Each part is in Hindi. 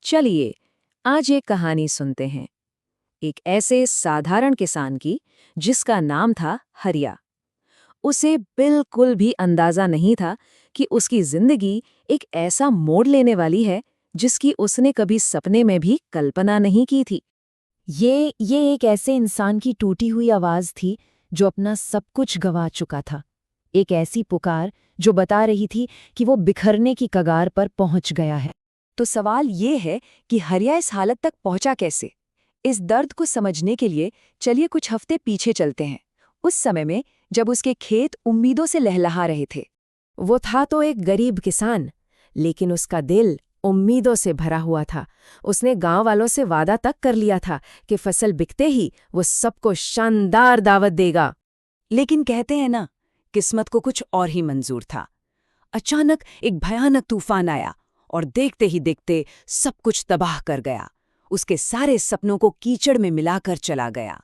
चलिए आज एक कहानी सुनते हैं, एक ऐसे साधारण किसान की जिसका नाम था हरिया। उसे बिल्कुल भी अंदाजा नहीं था कि उसकी जिंदगी एक ऐसा मोड़ लेने वाली है जिसकी उसने कभी सपने में भी कल्पना नहीं की थी। ये एक ऐसे इंसान की टूटी हुई आवाज थी जो अपना सब कुछ गंवा चुका था। एक ऐसी पुकार जो बता रही थी कि वो बिखरने की कगार पर पहुंच गया है। तो सवाल ये है कि हरिया इस हालत तक पहुंचा कैसे? इस दर्द को समझने के लिए चलिए कुछ हफ्ते पीछे चलते हैं, उस समय में जब उसके खेत उम्मीदों से लहलहा रहे थे। वो था तो एक गरीब किसान, लेकिन उसका दिल उम्मीदों से भरा हुआ था। उसने गांव वालों से वादा तक कर लिया था कि फसल बिकते ही वो सबको शानदार दावत देगा। लेकिन कहते हैं ना, किस्मत को कुछ और ही मंजूर था। अचानक एक भयानक तूफान आया और देखते ही देखते सब कुछ तबाह कर गया। उसके सारे सपनों को कीचड़ में मिलाकर चला गया।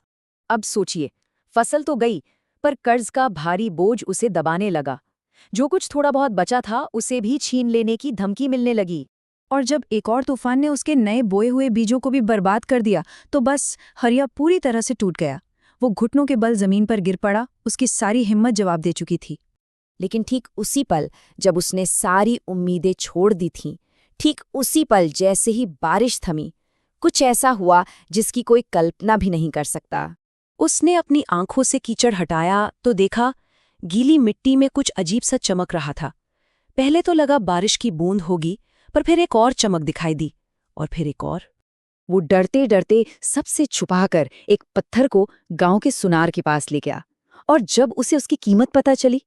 अब सोचिए, फसल तो गई, पर कर्ज का भारी बोझ उसे दबाने लगा। जो कुछ थोड़ा बहुत बचा था उसे भी छीन लेने की धमकी मिलने लगी। और जब एक और तूफान ने उसके नए बोए हुए बीजों को भी बर्बाद कर दिया, तो बस हरिया पूरी तरह से टूट गया। वो घुटनों के बल जमीन पर गिर पड़ा, उसकी सारी हिम्मत जवाब दे चुकी थी। लेकिन ठीक उसी पल जब उसने सारी उम्मीदें छोड़ दी थीं, ठीक उसी पल जैसे ही बारिश थमी, कुछ ऐसा हुआ जिसकी कोई कल्पना भी नहीं कर सकता। उसने अपनी आंखों से कीचड़ हटाया तो देखा, गीली मिट्टी में कुछ अजीब सा चमक रहा था। पहले तो लगा बारिश की बूंद होगी, पर फिर एक और चमक दिखाई दी, और फिर एक और। वो डरते डरते सबसे छुपाकर एक पत्थर को गांव के सुनार के पास ले गया, और जब उसे उसकी कीमत पता चली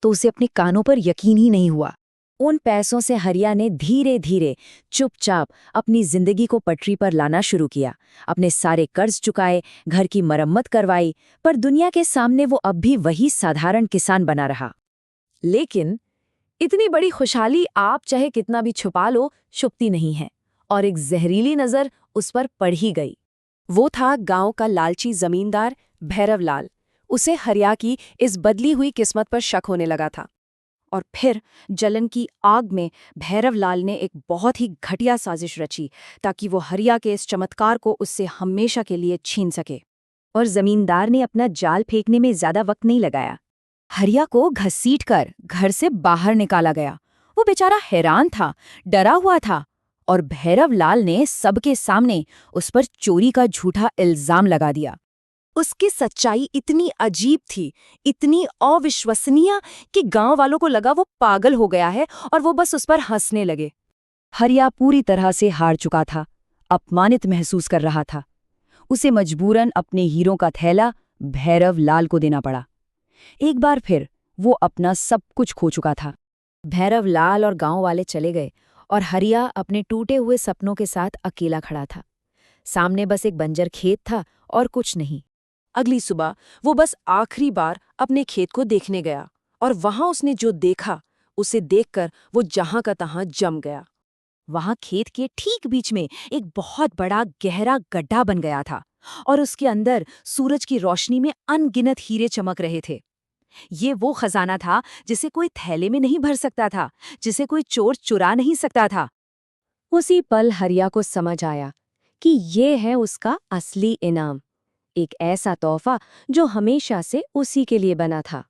तो उसे अपने कानों पर यकीन ही नहीं हुआ। उन पैसों से हरिया ने धीरे धीरे चुपचाप अपनी जिंदगी को पटरी पर लाना शुरू किया। अपने सारे कर्ज चुकाए, घर की मरम्मत करवाई, पर दुनिया के सामने वो अब भी वही साधारण किसान बना रहा। लेकिन इतनी बड़ी खुशहाली आप चाहे कितना भी छुपा लो, छुपती नहीं है, और एक जहरीली नजर उस पर पड़ ही गई। वो था गांव का लालची जमींदार भैरवलाल। उसे हरिया की इस बदली हुई किस्मत पर शक होने लगा था। और फिर जलन की आग में भैरवलाल ने एक बहुत ही घटिया साजिश रची, ताकि वो हरिया के इस चमत्कार को उससे हमेशा के लिए छीन सके। और जमींदार ने अपना जाल फेंकने में ज्यादा वक्त नहीं लगाया। हरिया को घसीटकर घर से बाहर निकाला गया। वो बेचारा हैरान था, डरा हुआ था, और भैरवलाल ने सबके सामने उस पर चोरी का झूठा इल्जाम लगा दिया। उसकी सच्चाई इतनी अजीब थी, इतनी अविश्वसनीय, कि गांव वालों को लगा वो पागल हो गया है और वो बस उस पर हंसने लगे। हरिया पूरी तरह से हार चुका था, अपमानित महसूस कर रहा था। उसे मजबूरन अपने हीरों का थैला भैरवलाल को देना पड़ा। एक बार फिर वो अपना सब कुछ खो चुका था। भैरवलाल और गांव वाले चले गए, और हरिया अपने टूटे हुए सपनों के साथ अकेला खड़ा था। सामने बस एक बंजर खेत था और कुछ नहीं। अगली सुबह वो बस आखिरी बार अपने खेत को देखने गया, और वहां उसने जो देखा, उसे देखकर वो जहां का तहां जम गया। वहां खेत के ठीक बीच में एक बहुत बड़ा गहरा गड्ढा बन गया था, और उसके अंदर सूरज की रोशनी में अनगिनत हीरे चमक रहे थे। ये वो खजाना था जिसे कोई थैले में नहीं भर सकता था, जिसे कोई चोर चुरा नहीं सकता था। उसी पल हरिया को समझ आया कि ये है उसका असली इनाम, एक ऐसा तोहफा जो हमेशा से उसी के लिए बना था।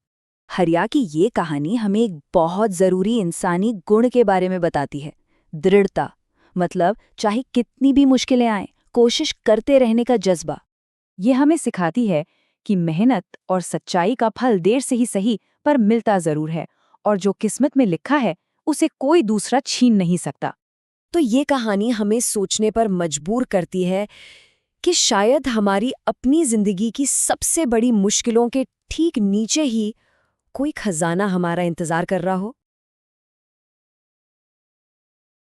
हरिया की ये कहानी हमें एक बहुत जरूरी इंसानी गुण के बारे में बताती है, दृढ़ता। मतलब चाहे कितनी भी मुश्किलें आएं, कोशिश करते रहने का जज्बा। ये हमें सिखाती है कि मेहनत और सच्चाई का फल देर से ही सही, पर मिलता जरूर है, और जो किस्मत में लिखा है उसे कोई दूसरा छीन नहीं सकता। तो ये कहानी हमें सोचने पर मजबूर करती है कि शायद हमारी अपनी जिंदगी की सबसे बड़ी मुश्किलों के ठीक नीचे ही कोई खजाना हमारा इंतजार कर रहा हो।